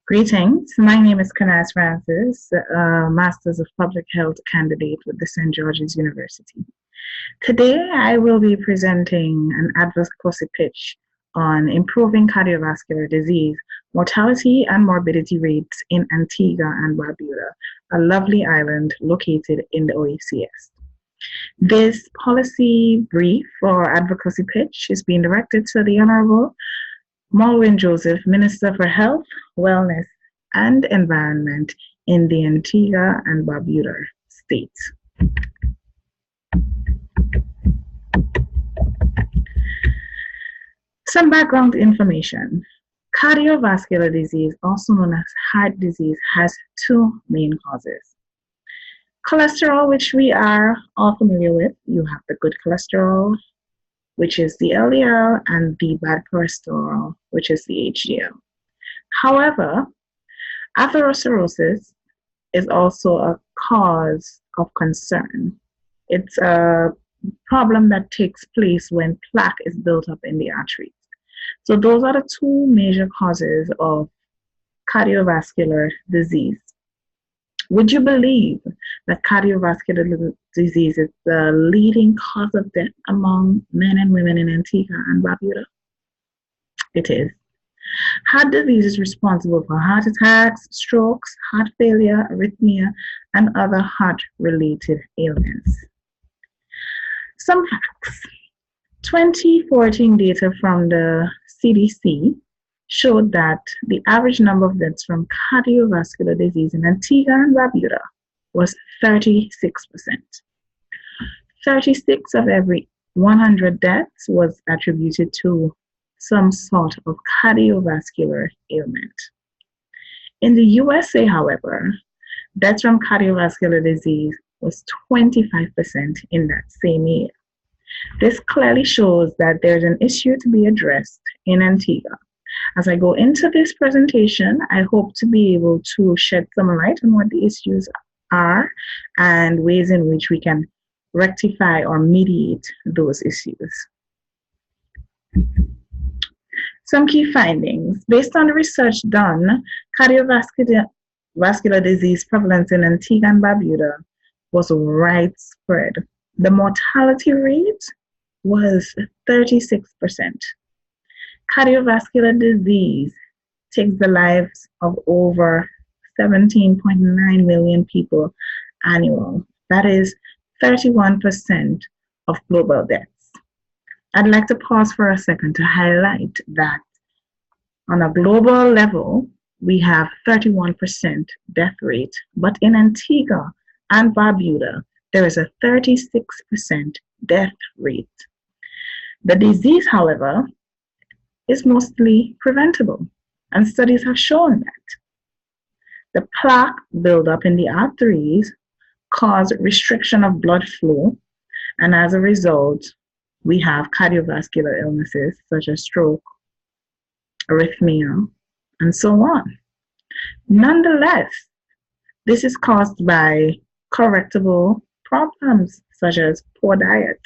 Greetings. My name is Kenaz Francis, Masters of Public Health candidate with the St. George's University. Today, I will be presenting an advocacy pitch on improving cardiovascular disease, mortality and morbidity rates in Antigua and Barbuda, a lovely island located in the OACS. This policy brief or advocacy pitch is being directed to the Honorable Malwin Joseph, Minister for Health, Wellness, and Environment in the Antigua and Barbuda state. Some background information. Cardiovascular disease, also known as heart disease, has two main causes. Cholesterol, which we are all familiar with. You have the good cholesterol, which is the LDL, and the bad cholesterol, which is the HDL. However, atherosclerosis is also a cause of concern. It's a problem that takes place when plaque is built up in the arteries. So those are the two major causes of cardiovascular disease. Would you believe that cardiovascular disease is the leading cause of death among men and women in Antigua and Barbuda? It is. Heart disease is responsible for heart attacks, strokes, heart failure, arrhythmia, and other heart-related ailments. Some facts. 2014 data from the CDC showed that the average number of deaths from cardiovascular disease in Antigua and Barbuda was 36%. 36 of every 100 deaths was attributed to some sort of cardiovascular ailment. In the USA, however, deaths from cardiovascular disease was 25% in that same year. This clearly shows that there's an issue to be addressed in Antigua. As I go into this presentation, I hope to be able to shed some light on what the issues are and ways in which we can rectify or mediate those issues. Some key findings. Based on the research done, cardiovascular disease prevalence in Antigua and Barbuda was widespread. The mortality rate was 36%. Cardiovascular disease takes the lives of over 17.9 million people annual. That is 31% of global deaths. I'd like to pause for a second to highlight that on a global level, we have 31% death rate, but in Antigua and Barbuda, there is a 36% death rate. The disease, however, is mostly preventable, and studies have shown that. The plaque buildup in the arteries cause restriction of blood flow, and as a result, we have cardiovascular illnesses such as stroke, arrhythmia, and so on. Nonetheless, this is caused by correctable problems such as poor diet,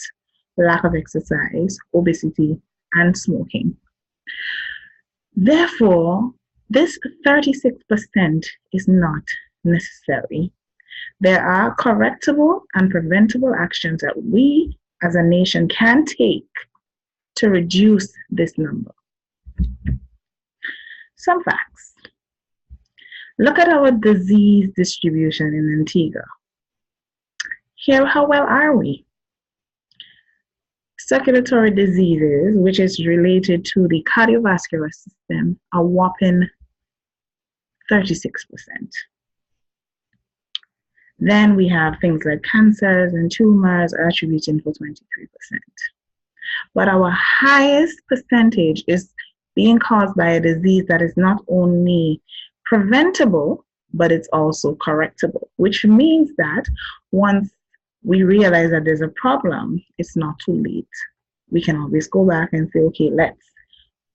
lack of exercise, obesity, and smoking. Therefore, this 36% is not necessary. There are correctable and preventable actions that we as a nation can take to reduce this number. Some facts. Look at our disease distribution in Antigua. Here, how well are we? Circulatory diseases, which is related to the cardiovascular system, a whopping 36%. Then we have things like cancers and tumors attributing for 23%. But our highest percentage is being caused by a disease that is not only preventable, but it's also correctable, which means that once we realize that there's a problem, it's not too late. We can always go back and say, okay, let's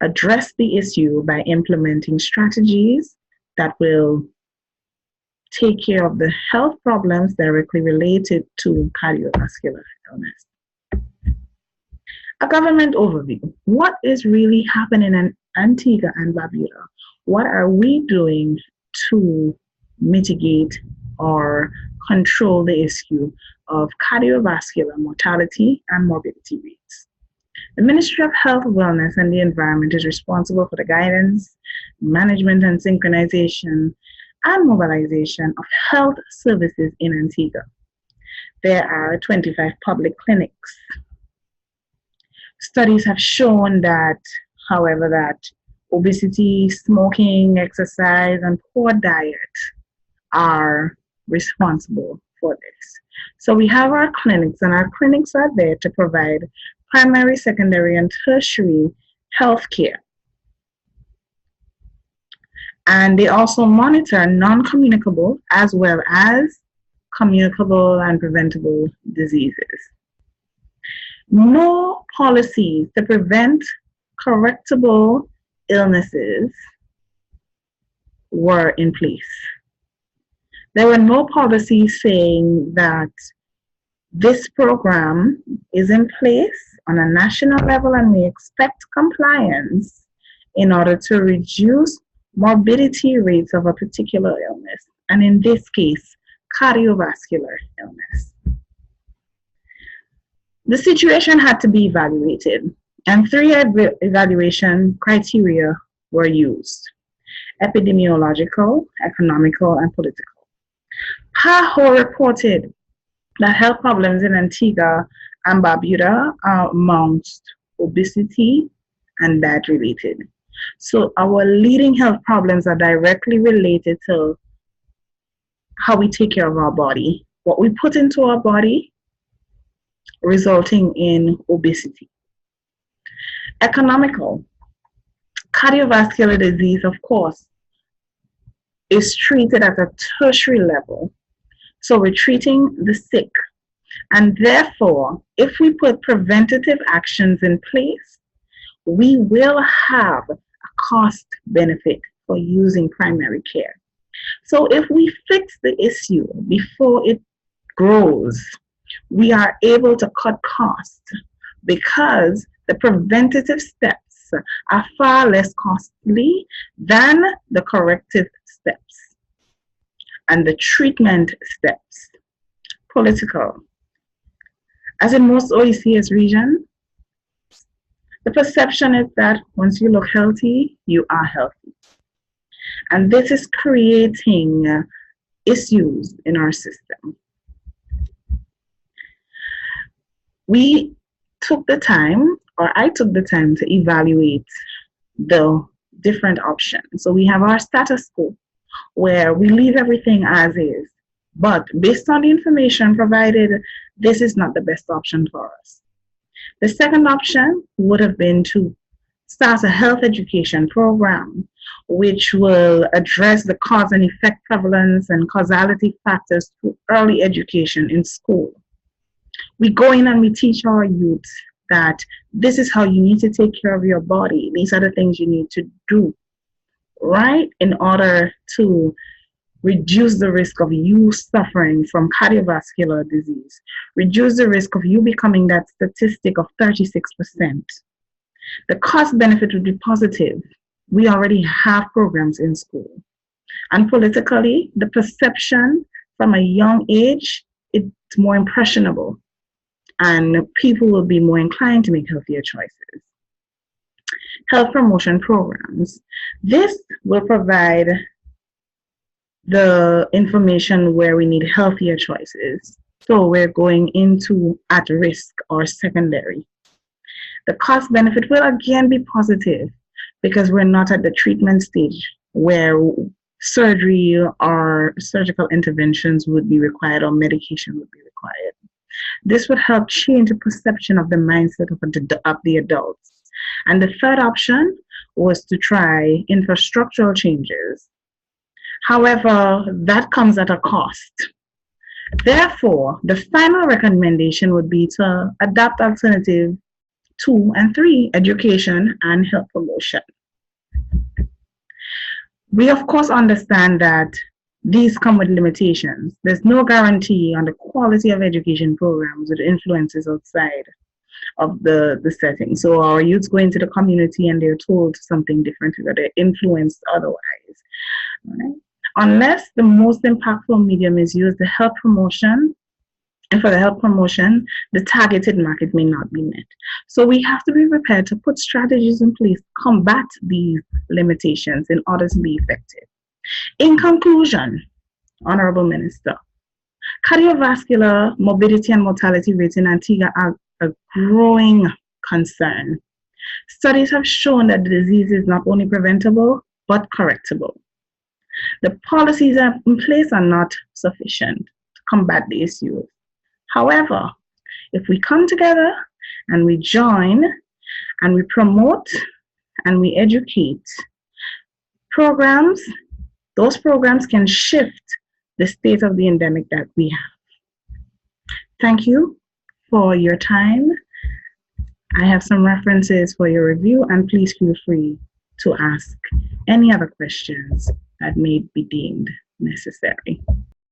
address the issue by implementing strategies that will take care of the health problems directly related to cardiovascular illness. A government overview. What is really happening Antigua and Barbuda, what are we doing to mitigate or control the issue of cardiovascular mortality and morbidity rates? The Ministry of Health, Wellness and the Environment is responsible for the guidance, management and synchronization and mobilization of health services in Antigua. There are 25 public clinics. Studies have shown that, however, that obesity, smoking, exercise, and poor diet are responsible for this. So we have our clinics, and our clinics are there to provide primary, secondary, and tertiary health care. And they also monitor non-communicable as well as communicable and preventable diseases. No policies to prevent correctable illnesses were in place. There were no policies saying that this program is in place on a national level and we expect compliance in order to reduce morbidity rates of a particular illness, and in this case, cardiovascular illness. The situation had to be evaluated, and 3 evaluation criteria were used: epidemiological, economical, and political. PAHO reported that health problems in Antigua and Barbuda amongst obesity and diet-related. So our leading health problems are directly related to how we take care of our body, what we put into our body, resulting in obesity. Economical. Cardiovascular disease, of course, is treated at a tertiary level. So we're treating the sick. And therefore, if we put preventative actions in place, we will have a cost benefit for using primary care. So if we fix the issue before it grows, we are able to cut costs because the preventative steps are far less costly than the corrective steps and the treatment steps. Political. As in most OECS regions, the perception is that once you look healthy, you are healthy. And this is creating issues in our system. We took the time, or I took the time to evaluate the different options. So we have our status quo, where we leave everything as is. But based on the information provided, this is not the best option for us. The second option would have been to start a health education program, which will address the cause and effect prevalence and causality factors through early education in school. We go in and we teach our youth that this is how you need to take care of your body. These are the things you need to do, right, in order to reduce the risk of you suffering from cardiovascular disease, reduce the risk of you becoming that statistic of 36%. The cost benefit would be positive. We already have programs in school. And politically, the perception from a young age, it's more impressionable, and people will be more inclined to make healthier choices. Health promotion programs. This will provide the information where we need healthier choices. So we're going into at risk or secondary. The cost benefit will again be positive because we're not at the treatment stage where surgery or surgical interventions would be required or medication would be required. This would help change the perception of the mindset of the adults. And the third option was to try infrastructural changes. However, that comes at a cost. Therefore, the final recommendation would be to adopt alternative 2 and 3, education and health promotion. We of course understand that these come with limitations. There's no guarantee on the quality of education programs with influences outside of the setting. So our youths go into the community and they're told something different, or they're influenced otherwise. Right? Unless the most impactful medium is used, the health promotion, and for the health promotion, the targeted market may not be met. So we have to be prepared to put strategies in place to combat these limitations in order to be effective. In conclusion, Honorable Minister, cardiovascular morbidity and mortality rates in Antigua are a growing concern. Studies have shown that the disease is not only preventable, but correctable. The policies in place are not sufficient to combat the issue. However, if we come together and we join and we promote and we educate programs, those programs can shift the state of the endemic that we have. Thank you for your time. I have some references for your review, and please feel free to ask any other questions that may be deemed necessary.